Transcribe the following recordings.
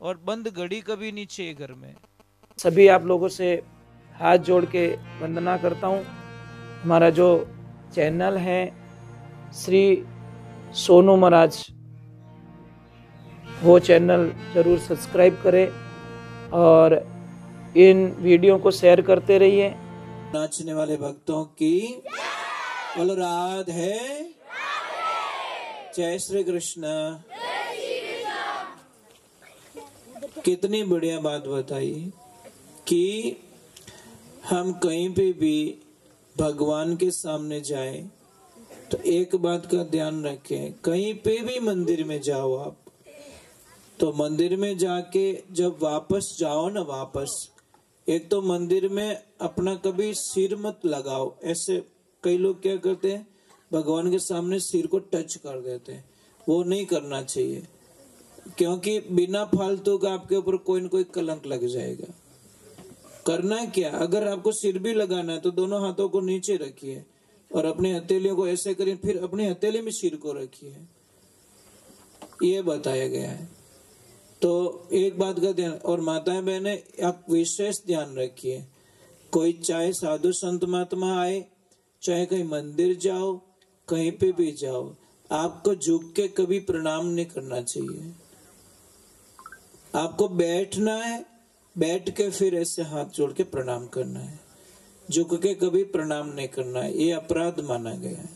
और बंद घड़ी कभी नहीं चाहिए घर में। सभी आप लोगों से हाथ जोड़ के वंदना करता हूँ। हमारा जो चैनल है श्री सोनू महाराज, वो चैनल जरूर सब्सक्राइब करें और इन वीडियो को शेयर करते रहिए। नाचने वाले भक्तों की बोलो राधे, जय श्री कृष्ण। कितनी बढ़िया बात बताई कि हम कहीं पे भी भगवान के सामने जाए तो एक बात का ध्यान रखें, कहीं पे भी मंदिर में जाओ आप, तो मंदिर में जाके जब वापस जाओ ना, वापस एक तो मंदिर में अपना कभी सिर मत लगाओ। ऐसे कई लोग क्या करते हैं, भगवान के सामने सिर को टच कर देते हैं, वो नहीं करना चाहिए, क्योंकि बिना फालतू का आपके ऊपर कोई न कोई कलंक लग जाएगा। करना क्या, अगर आपको सिर भी लगाना है तो दोनों हाथों को नीचे रखिए और अपने हथेलियों को ऐसे करिए, फिर अपने हथेली में सिर को रखिए, ये बताया गया है। तो एक बात का ध्यान, और माताएं बहनें आप विशेष ध्यान रखिए, कोई चाहे साधु संत महात्मा आए, चाहे कहीं मंदिर जाओ, कहीं पे भी जाओ, आपको झुक के कभी प्रणाम नहीं करना चाहिए। आपको बैठना है, बैठ के फिर ऐसे हाथ जोड़ के प्रणाम करना है, झुक के कभी प्रणाम नहीं करना है, ये अपराध माना गया है।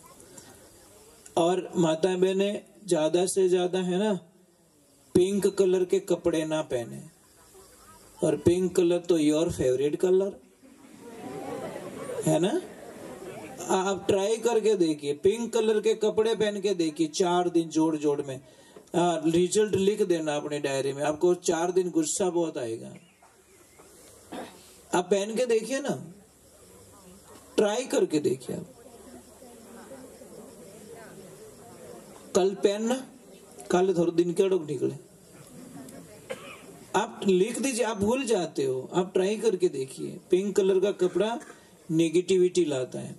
और माता बहने ज्यादा से ज्यादा है ना, पिंक कलर के कपड़े ना पहने, और पिंक कलर तो योर फेवरेट कलर है ना। आप ट्राई करके देखिए, पिंक कलर के कपड़े पहन के देखिए 4 दिन जोड़ जोड़ में, रिजल्ट लिख देना अपनी डायरी में, आपको 4 दिन गुस्सा बहुत आएगा। आप पहन के देखिए ना, ट्राई करके देखिए। आप कल पहनना, कल थोड़ा दिन के डोक निकले, आप लिख दीजिए, आप भूल जाते हो, आप ट्राई करके देखिए। पिंक कलर का कपड़ा नेगेटिविटी लाता है।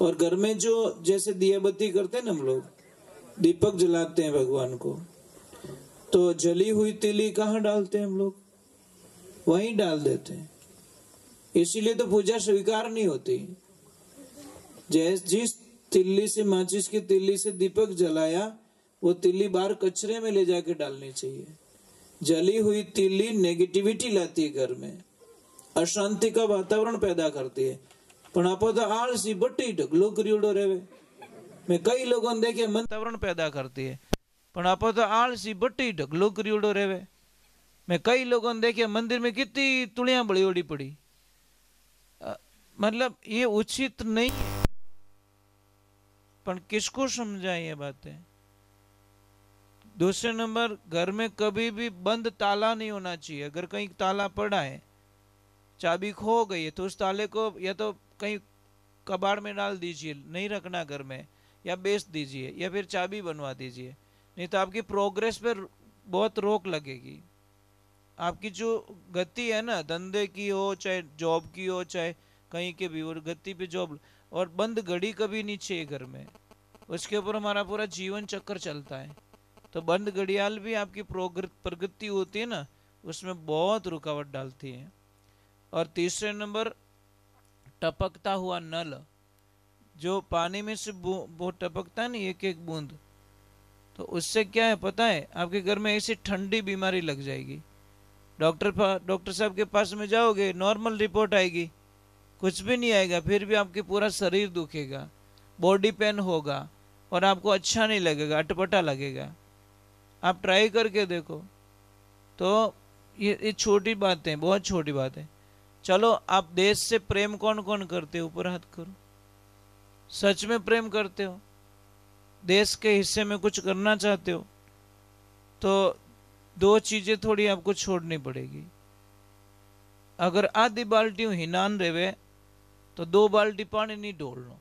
और घर में जो जैसे दिया बत्ती करते हैं ना, हम लोग दीपक जलाते हैं भगवान को, तो जली हुई तिली कहाँ डालते हैं हम लोग, वहीं डाल देते हैं, इसीलिए तो पूजा स्वीकार नहीं होती। जिस तिल्ली से, माचिस की तिल्ली से दीपक जलाया, वो तिल्ली बाहर कचरे में ले जाके डालनी चाहिए। जली हुई तिल्ली नेगेटिविटी लाती है, घर में अशांति का वातावरण पैदा करती है। पण आपो तो आलसी बट्टी ढगलो करियोड़ो रेवे। मैं कई लोगों ने देखे वातावरण पैदा करती है, पण आपो तो आलसी बट्टी ढगलो करियोड़ो रेवे। मैं कई लोगों ने देखे मंदिर में कितनी तुड़ियां बड़ी पड़ी, मतलब ये उचित नहीं है, पर किसको समझाएं ये बातें। दूसरे नंबर, घर में कभी भी बंद ताला नहीं होना चाहिए। अगर कहीं ताला पड़ा है, चाबी खो गई है, तो उस ताले को या तो कहीं कबाड़ में डाल दीजिए, नहीं रखना घर में, या बेच दीजिए, या फिर चाबी बनवा दीजिए, नहीं तो आपकी प्रोग्रेस पर बहुत रोक लगेगी। आपकी जो गति है ना, धंधे की हो चाहे जॉब की हो, चाहे कहीं के भी, और गति पे जॉब, और बंद घड़ी कभी नहीं चाहिए घर में, उसके ऊपर हमारा पूरा जीवन चक्कर चलता है। तो बंद घड़ियाल भी आपकी प्रगति होती है ना, उसमें बहुत रुकावट डालती है। और तीसरे नंबर, टपकता हुआ नल, जो पानी में से वो टपकता है ना, एक एक बूंद, तो उससे क्या है पता है, आपके घर में ऐसी ठंडी बीमारी लग जाएगी। डॉक्टर साहब के पास में जाओगे, नॉर्मल रिपोर्ट आएगी, कुछ भी नहीं आएगा, फिर भी आपके पूरा शरीर दुखेगा, बॉडी पेन होगा, और आपको अच्छा नहीं लगेगा, अटपटा लगेगा। आप ट्राई करके देखो। तो ये छोटी बातें, बहुत छोटी बातें। चलो, आप देश से प्रेम कौन कौन करते हो, ऊपर हाथ करो। सच में प्रेम करते हो, देश के हिस्से में कुछ करना चाहते हो, तो 2 चीजें थोड़ी आपको छोड़नी पड़ेगी। अगर आधी बाल्टी हिनान रेवे तो 2 बाल्टी पानी नहीं ढोलना।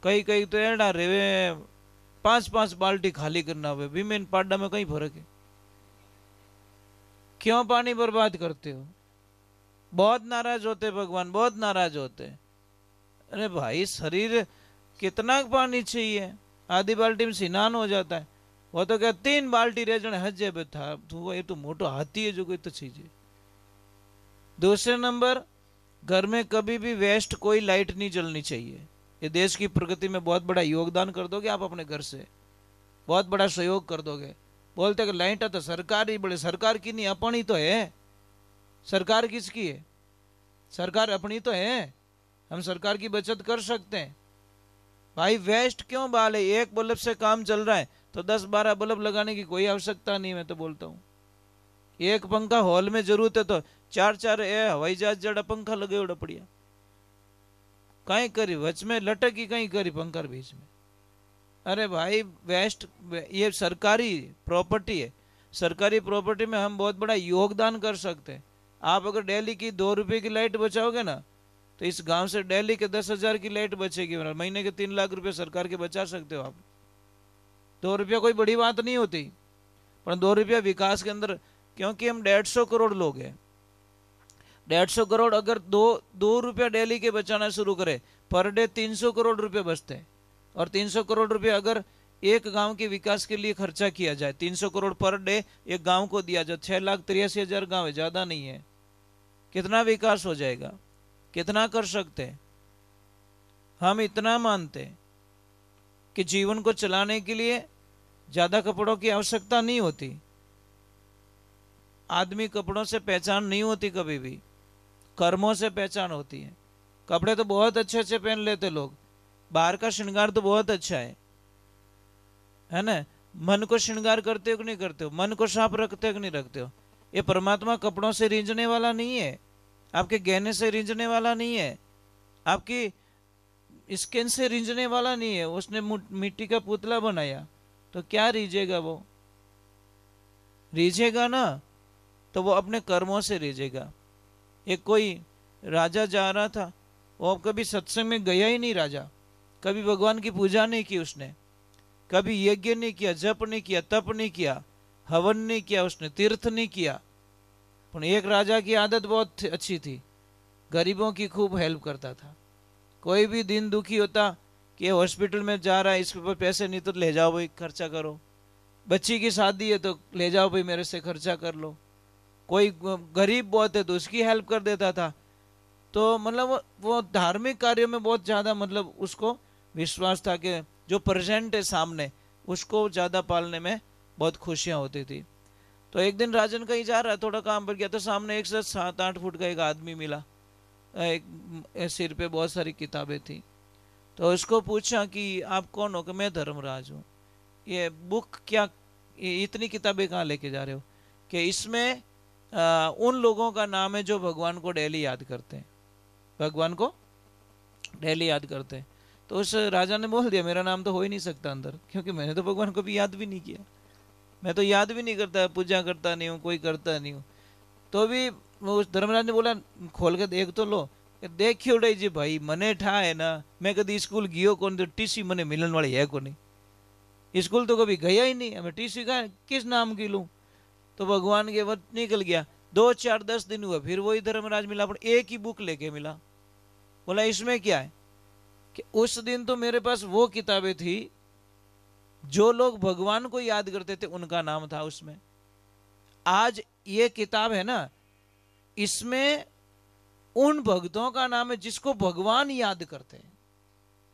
कई तो एड़ा रेवे 5-5 बाल्टी खाली करना हुए, विमेन पाडा में कई फर्क है। क्यों पानी बर्बाद करते हो? बहुत नाराज होते भगवान, बहुत नाराज होते। अरे भाई, शरीर कितना पानी चाहिए, आधी बाल्टी में स्नान हो जाता है। वो तो क्या 3 बाल्टी रेजण हजे पे था, तो ये तो मोटो हाथी है जो कोई तो चीज है। दूसरे नंबर, घर में कभी भी वेस्ट कोई लाइट नहीं जलनी चाहिए। ये देश की प्रगति में बहुत बड़ा योगदान कर दोगे आप अपने घर से, बहुत बड़ा सहयोग कर दोगे। बोलते कि लाइट तो सरकार ही बड़े, सरकार की नहीं अपनी तो है। सरकार किसकी है? सरकार अपनी तो है, हम सरकार की बचत कर सकते हैं। भाई वेस्ट क्यों बाले? एक बल्ब से काम चल रहा है तो 10-12 बल्ब लगाने की कोई आवश्यकता नहीं। मैं तो बोलता हूँ एक पंखा हॉल में जरूरत है तो 4-4 हवाई जहाज जड़ा पंखा लगे उड़ा पड़िया, कहीं करी वच में लटकी, कहीं करी पंखा बीच में। अरे भाई वेस्ट, ये सरकारी प्रॉपर्टी है, सरकारी प्रॉपर्टी में हम बहुत बड़ा योगदान कर सकते हैं। आप अगर दिल्ली की 2 रुपए की लाइट बचाओगे ना, तो इस गांव से दिल्ली के 10,000 की लाइट बचेगी। महीने के 3 लाख रुपए सरकार के बचा सकते हो आप। 2 रुपया कोई बड़ी बात नहीं होती, पर 2 रुपया विकास के अंदर, क्योंकि हम 150 करोड़ लोग हैं। 150 करोड़ अगर 2 रुपया डेली के बचाना शुरू करे, पर डे 300 करोड़ रुपए बचते हैं। और 300 करोड़ रुपए अगर एक गांव के विकास के लिए खर्चा किया जाए, 300 करोड़ पर डे एक गांव को दिया जाए, 6,83,000 गांव है, ज्यादा नहीं है। कितना विकास हो जाएगा, कितना कर सकते हैं। हम इतना मानते हैं कि जीवन को चलाने के लिए ज्यादा कपड़ों की आवश्यकता नहीं होती। आदमी कपड़ों से पहचान नहीं होती, कभी भी कर्मों से पहचान होती है। कपड़े तो बहुत अच्छे अच्छे पहन लेते लोग, बाहर का श्रृंगार तो बहुत अच्छा है ना। मन को श्रृंगार करते हो कि नहीं करते हो? मन को साफ रखते हो कि नहीं रखते हो? ये परमात्मा कपड़ों से रींझने वाला नहीं है, आपके गहने से रींझने वाला नहीं है, आपकी स्किन से रींझने वाला नहीं है। उसने मिट्टी का पुतला बनाया तो क्या रीझेगा? वो रीझेगा ना तो वो अपने कर्मों से रीझेगा। एक कोई राजा जा रहा था, वो कभी सत्संग में गया ही नहीं राजा, कभी भगवान की पूजा नहीं की उसने, कभी यज्ञ नहीं किया, जप नहीं किया, तप नहीं किया, हवन नहीं किया, उसने तीर्थ नहीं किया। पर एक राजा की आदत बहुत अच्छी थी, गरीबों की खूब हेल्प करता था। कोई भी दिन दुखी होता कि हॉस्पिटल में जा रहा है, इसके ऊपर पैसे नहीं तो ले जाओ भाई खर्चा करो, बच्ची की शादी है तो ले जाओ भाई मेरे से खर्चा कर लो। कोई गरीब बहुत है तो उसकी हेल्प कर देता था। तो मतलब वो धार्मिक कार्यों में बहुत ज्यादा मतलब उसको विश्वास था कि जो प्रेजेंट है सामने उसको ज्यादा पालने में बहुत खुशियां होती थी। तो एक दिन राजन कहीं जा रहा है, थोड़ा काम पर गया, तो सामने एक से 7-8 फुट का एक आदमी मिला, एक सिर पे बहुत सारी किताबें थी। तो उसको पूछा कि आप कौन हो? कि मैं धर्मराज हूँ। ये बुक क्या, ये इतनी किताबें कहाँ लेके जा रहे हो? कि इसमें उन लोगों का नाम है जो भगवान को डेली याद करते हैं, भगवान को डेली याद करते हैं। तो उस राजा ने बोल दिया मेरा नाम तो हो ही नहीं सकता अंदर, क्योंकि मैंने तो भगवान को भी याद भी नहीं किया, मैं तो याद भी नहीं करता, पूजा करता नहीं हूँ, कोई करता नहीं हूँ। तो भी उस धर्मराज ने बोला खोल के देख तो लो। देखियो रे जी भाई, मने ठा है ना, मैं कभी स्कूल गयो कौन, तो टीसी मने मिलन वाली है को नहीं, स्कूल तो कभी गया ही नहीं, हमें टीसी का किस नाम की लूं? तो भगवान के वक्त निकल गया। 2-4-10 दिन हुआ, फिर वही धर्मराज मिला, पर एक ही बुक लेके मिला। बोला इसमें क्या है? कि उस दिन तो मेरे पास वो किताबें थी जो लोग भगवान को याद करते थे उनका नाम था उसमें। आज ये किताब है ना, इसमें उन भक्तों का नाम है जिसको भगवान याद करते हैं।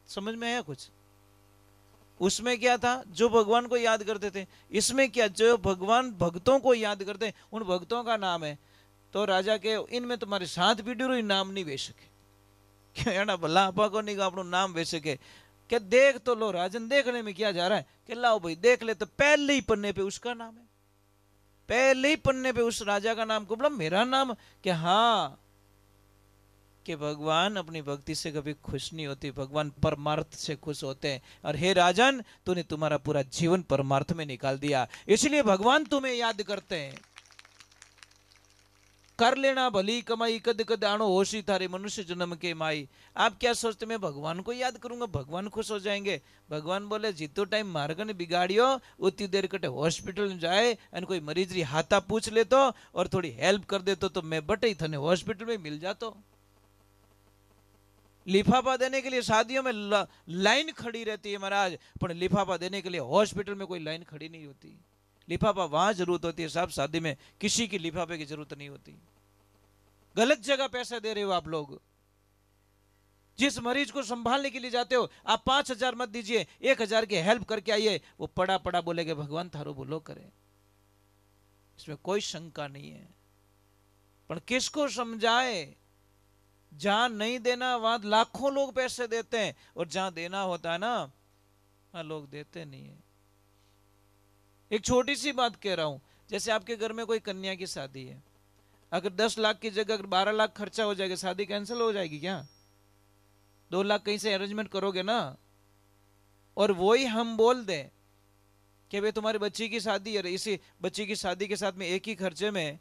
समझ में आया कुछ? उसमें क्या था? जो भगवान को याद करते थे। इसमें क्या? जो भगवान भक्तों को याद करते हैं उन भक्तों का नाम है। तो राजा के इनमें तुम्हारे 7 पीढ़ी नाम नहीं वे सके, क्या भला आपा को नहीं अपना नाम वे सके? क्या देख तो लो राजन, देखने में क्या जा रहा है? कि लाओ भाई देख ले, तो पहले ही पन्ने पे उसका नाम है, पहले ही पन्ने पे उस राजा का नाम को, बोला मेरा नाम? कि हाँ, कि भगवान अपनी भक्ति से कभी खुश नहीं होती, भगवान परमार्थ से खुश होते हैं। और हे राजन, तूने तुम्हारा पूरा जीवन परमार्थ में निकाल दिया, इसलिए भगवान तुम्हें याद करते हैं। कर लेना भली कमाई, कद कद आनो होशी थारे, मनुष्य जन्म के माई। आप क्या सोचते मैं भगवान को याद करूंगा भगवान खुश हो जाएंगे? भगवान बोले जितो टाइम मार्ग ने बिगाड़ियो उतनी देर कटे हॉस्पिटल में जाए और कोई मरीज री हाथा पूछ ले तो और थोड़ी हेल्प कर दे तो मैं बटे ही थने हॉस्पिटल में मिल जातो। लिफाफा देने के लिए शादियों में लाइन खड़ी रहती है महाराज, पर लिफाफा देने के लिए हॉस्पिटल में कोई लाइन खड़ी नहीं होती। लिफाफा वहां जरूरत होती है साहब, शादी में किसी की लिफाफे की जरूरत नहीं होती। गलत जगह पैसा दे रहे हो आप लोग। जिस मरीज को संभालने के लिए जाते हो आप 5,000 मत दीजिए, 1,000 की हेल्प करके आइए। वो पड़ा पड़ा बोलेगे भगवान थारो बोलो करे, इसमें कोई शंका नहीं है। पर किसको समझाए? जहां नहीं देना वहां लाखों लोग पैसे देते हैं, और जहां देना होता है ना वहां लोग देते नहीं है। एक छोटी सी बात कह रहा हूं, जैसे आपके घर में कोई कन्या की शादी है, अगर 10 लाख की जगह अगर 12 लाख खर्चा हो जाएगा, शादी कैंसिल हो जाएगी क्या? 2 लाख कहीं से अरेंजमेंट करोगे ना। और वही हम बोल दें कि भाई तुम्हारी बच्ची की शादी है, इसी बच्ची की शादी के साथ में एक ही खर्चे में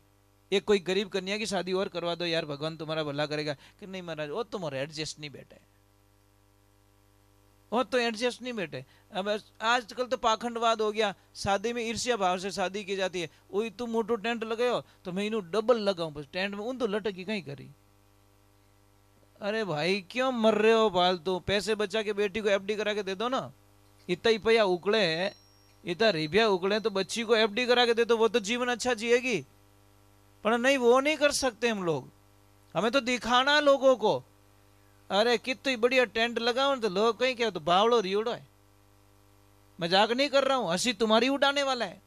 एक कोई गरीब कन्या की शादी और करवा दो यार, भगवान तुम्हारा भला करेगा। कि नहीं महाराज वो तुम्हारा एडजस्ट नहीं बैठे, वो तो एडजस्ट नहीं बैठे। अब आजकल तो पाखंडवाद हो गया, शादी में ईर्ष्या भाव से शादी की जाती है। वही तुम मोटो टेंट लगाओ तो मैं इन्हों डबल लगाऊं, बस टेंट में उन तो लटकी कहीं करी। अरे भाई क्यों मर रहे हो फालतू? पैसे बचा के बेटी को एफडी करा के दे दो ना। इतना ही पैया उकड़े है, इतना रिबिया उकड़े, तो बच्ची को एफडी करा के दे दो, वो तो जीवन अच्छा जिएगी। पर नहीं, वो नहीं कर सकते हम लोग। हमें तो दिखाना लोगों को। अरे कितनी बढ़िया टेंट लगाओ तो लोग कहीं क्या तो बावड़ो रियोड़ो है। मजाक नहीं कर रहा हूं, हंसी तुम्हारी उड़ाने वाला है।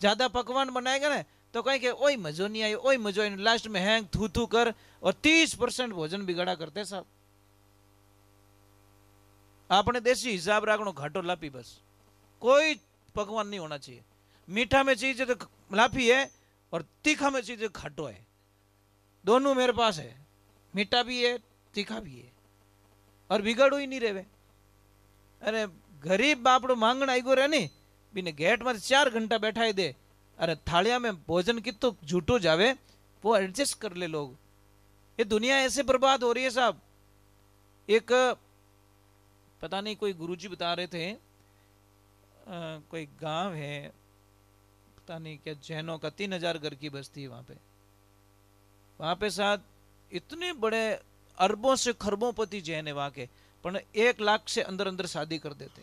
ज्यादा पकवान बनाएगा ना तो कहीं के ओई मजो नहीं आई, ओई मजो आई, लास्ट में हैंग थू थू कर, और 30% भोजन बिगड़ा करते सब। आपने देसी हिसाब रखना, घाटो लापी, बस कोई पकवान नहीं होना चाहिए। मीठा में चीज तो लापी है और तीखा में चीज घाटो है, दोनों मेरे पास है। मीठा भी है तीखा भी है, और बिगड़ो ही नहीं रहे। अरे गरीब बापड़ो मांगण आई गो रहे नहीं, बिने गेट में 4 घंटा बैठाई दे। अरे थालिया में भोजन कितो झूठो जावे, वो एडजस्ट कर ले लोग। ये दुनिया ऐसे बर्बाद हो रही है साहब। एक पता नहीं कोई गुरुजी बता रहे थे, कोई गांव है, पता नहीं क्या जैनों का, 3,000 घर की बस्ती है वहां पे साथ इतने बड़े अरबों से खरबों पति जैन है वहां के, पर 1 लाख से अंदर अंदर शादी कर देते।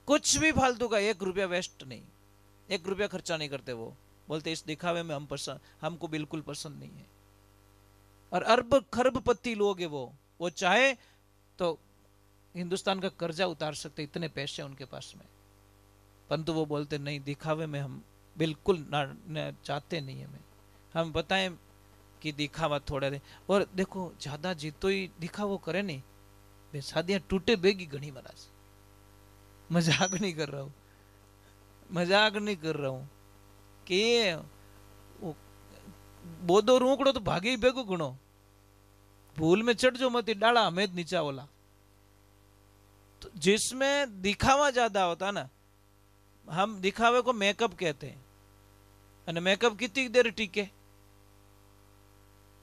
कुछ भी फालतू का 1 रुपया वेस्ट नहीं, 1 रुपया खर्चा नहीं करते। वो बोलते इस दिखावे में हमको बिल्कुल पसंद नहीं है। और अरब खरबपति लोग है वो चाहे तो हिंदुस्तान का कर्जा उतार सकते, इतने पैसे उनके पास में। परंतु वो बोलते नहीं, दिखावे में हम बिल्कुल ना चाहते नहीं। हम बताएं कि दिखावा थोड़ा दे, और देखो ज्यादा जीतो ही दिखावो करे नहीं, शादियां टूटे बेगी घनी महाराज। मजाक नहीं कर रहा हूं, मजाक नहीं कर रहा हूं कि बोदो रूकड़ो तो भागे ही बेगो गुणो, भूल में चढ़ जो मत डाला हमें नीचा वाला। तो जिसमें दिखावा ज्यादा होता ना, हम दिखावे को मेकअप कहते हैं। અને મેકઅપ कितनी देर टीके?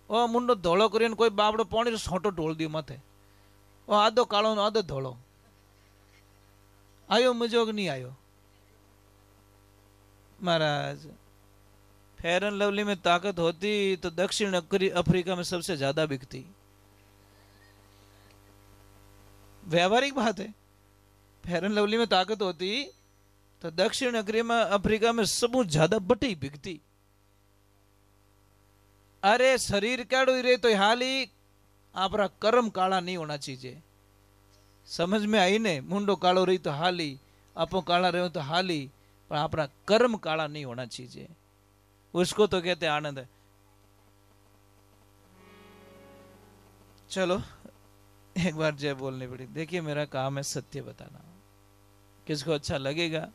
ओ मुंडो धोलो करीने कोई बाबड़ो पानी रो सोटो ढोल दियो माथे, ओ आधो काळो ने आधो धोलो, आयो मजोग नहीं आयो महाराज। फेयर एंड लवली में ताकत होती तो दक्षिण अफ्रीका में सबसे ज्यादा बिकती। व्यावहारिक बात है, फेयर एंड लवली में ताकत होती तो दक्षिण अफ्रीका में सबू ज्यादा बटी बिकती। अरे शरीर काड़ो ही रहे तो हाल ही आपरा कर्म काला नहीं होना चाहिए। समझ में आई ने? मुंडो कालो रही तो हाल ही, आपो काला रहे तो हाल ही, पर आपरा कर्म काला नहीं होना चाहिए। उसको तो कहते आनंद है। चलो एक बार जय बोलनी पड़ी। देखिए मेरा काम है सत्य बताना, किसको अच्छा लगेगा।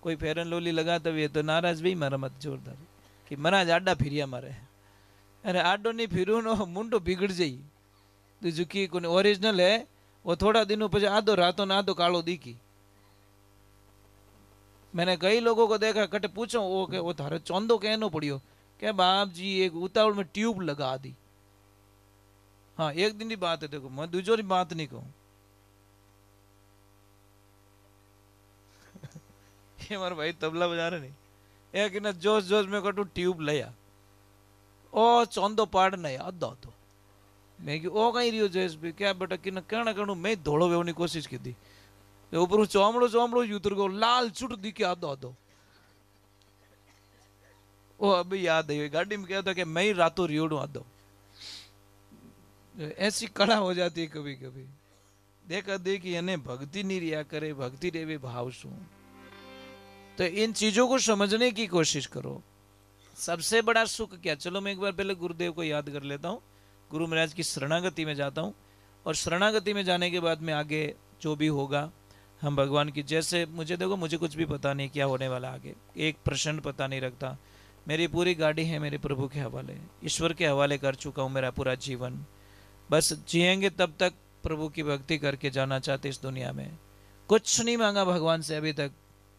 कोई फेर एंड लवली लगाता भी है तो नाराज भी मारा मत जोरदार कि महाराज आडा फिरिया मारे। अरे आडो नहीं फिरू नो मुंडो बिगड़ जाई। तो जो की कोई ओरिजिनल है वो थोड़ा दिनों पे आधो रातों ना आधो कालो दिखी। मैंने कई लोगों को देखा, कटे पूछो वो थारे चौंदो कहनो पड़ियो, क्या बाप जी एक उतावल में ट्यूब लगा दी। हाँ एक दिन की बात है, देखो मैं दूसरी बात नहीं कहूं। ये हमारे भाई तबला बजा रहे नहीं, एक ना जोश जोश में कटू ट्यूब लिया, ओ चौंदो पाड़ नहीं आधा तो मैं कि ओ कहीं रियो जयेश भाई क्या बेटा कि कहना कहूँ मैं धोड़ो वेवनी कोशिश की थी ऊपर चौमड़ो चौमड़ो उतर गो लाल चुट दी के आदो आदो वो अभी याद है गाड़ी में कहता कि मैं ही रातों रियोड़ू आदो ऐसी कड़ा हो जाती है कभी कभी देखा देखी यानी भक्ति नहीं रिया करे भक्ति रेवे भाव शू तो इन चीजों को समझने की कोशिश करो सबसे बड़ा सुख क्या चलो मैं एक बार पहले गुरुदेव को याद कर लेता हूँ गुरु महाराज की शरणागति में जाता हूँ और शरणागति में जाने के बाद में आगे जो भी होगा हम भगवान की जैसे मुझे देखो मुझे कुछ भी पता नहीं क्या होने वाला आगे एक प्रश्न पता नहीं रखता मेरी पूरी गाड़ी है मेरे प्रभु के हवाले ईश्वर के हवाले कर चुका हूँ मेरा पूरा जीवन बस जिएंगे तब तक प्रभु की भक्ति करके जाना चाहते इस दुनिया में कुछ नहीं मांगा भगवान से अभी तक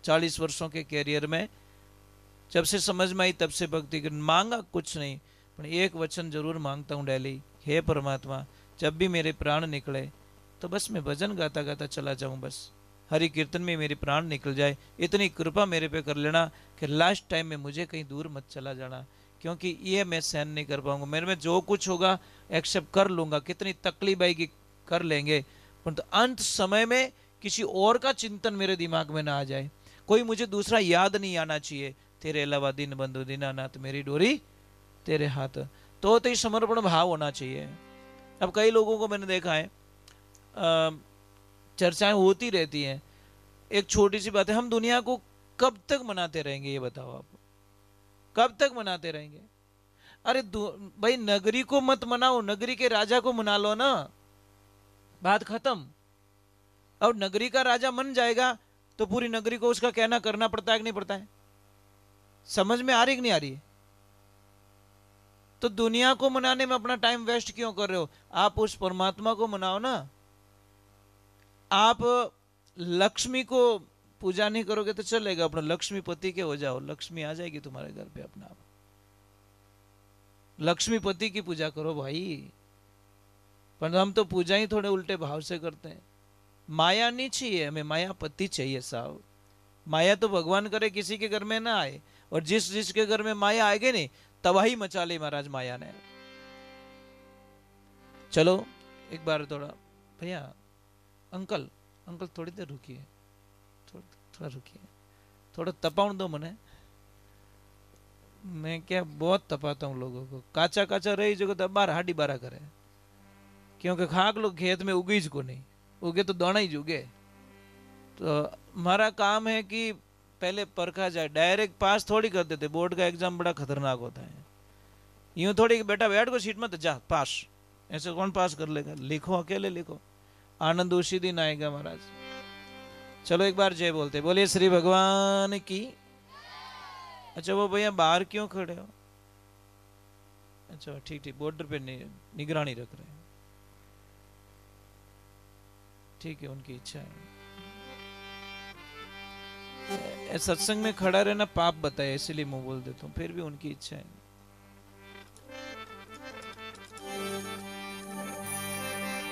40 वर्षों के कैरियर में जब से समझ में आई तब से भक्ति मांगा कुछ नहीं पर एक वचन जरूर मांगता हूँ डेली हे परमात्मा जब भी मेरे प्राण निकले तो बस मैं भजन गाता गाता चला जाऊं बस हरि कीर्तन में मेरे प्राण निकल जाए इतनी कृपा मेरे पे कर लेना कि लास्ट टाइम में मुझे कहीं दूर मत चला जाना क्योंकि ये मैं सहन नहीं कर पाऊंगा मेरे में जो कुछ होगा एक्सेप्ट कर लूंगा कितनी तकलीफ आएगी कर लेंगे परंतु अंत समय में किसी और का चिंतन मेरे दिमाग में ना आ जाए कोई मुझे दूसरा याद नहीं आना चाहिए तेरे अलावा दिन बंधु दीनानाथ मेरी डोरी तेरे हाथ तो ही समर्पण भाव होना चाहिए अब कई लोगों को मैंने देखा है चर्चाएं होती रहती हैं एक छोटी सी बात है हम दुनिया को कब तक मनाते रहेंगे ये बताओ आप कब तक मनाते रहेंगे अरे भाई नगरी को मत मनाओ नगरी के राजा को मना लो ना बात खत्म और नगरी का राजा मन जाएगा तो पूरी नगरी को उसका कहना करना पड़ता है कि नहीं पड़ता है समझ में आ रही कि नहीं आ रही है तो दुनिया को मनाने में अपना टाइम वेस्ट क्यों कर रहे हो आप उस परमात्मा को मनाओ ना आप लक्ष्मी को पूजा नहीं करोगे तो चलेगा अपना लक्ष्मीपति के हो जाओ लक्ष्मी आ जाएगी तुम्हारे घर पे अपना आप लक्ष्मीपति की पूजा करो भाई पर हम तो पूजा ही थोड़े उल्टे भाव से करते हैं माया नहीं चाहिए हमें मायापति चाहिए साहब माया तो भगवान करे किसी के घर में ना आए और जिसके घर में माया आएगी नहीं तबाही मचा ली महाराज माया ने चलो एक बार थोड़ा भैया अंकल अंकल थोड़ी देर रुकिए थोड़ा रुकिए थोड़ा तपाउन दो मने मैं क्या बहुत तपाता हूँ लोगों को काचा काचा रही जगह तो बार हाडी बारा करे क्योंकि खाक लोग खेत में उगी को नहीं उगे तो दाना ही उगे तो हमारा काम है कि पहले परखा जाए डायरेक्ट पास थोड़ी कर देते बोर्ड का एग्जाम बड़ा खतरनाक होता है यूं थोड़ी बेटा बैठ को सीट में तो जा पास ऐसे कौन पास कर लेगा लिखो अकेले लिखो आनंद उसी दिन आएगा महाराज चलो एक बार जय बोलते बोलिए श्री भगवान की अच्छा वो भैया बाहर क्यों खड़े हो अच्छा ठीक ठीक बॉर्डर पे निगरानी रख रहे हैं ठीक है उनकी इच्छा है सत्संग में खड़ा रहना पाप बताया इसीलिए मुंह बोल देता हूँ फिर भी उनकी इच्छा है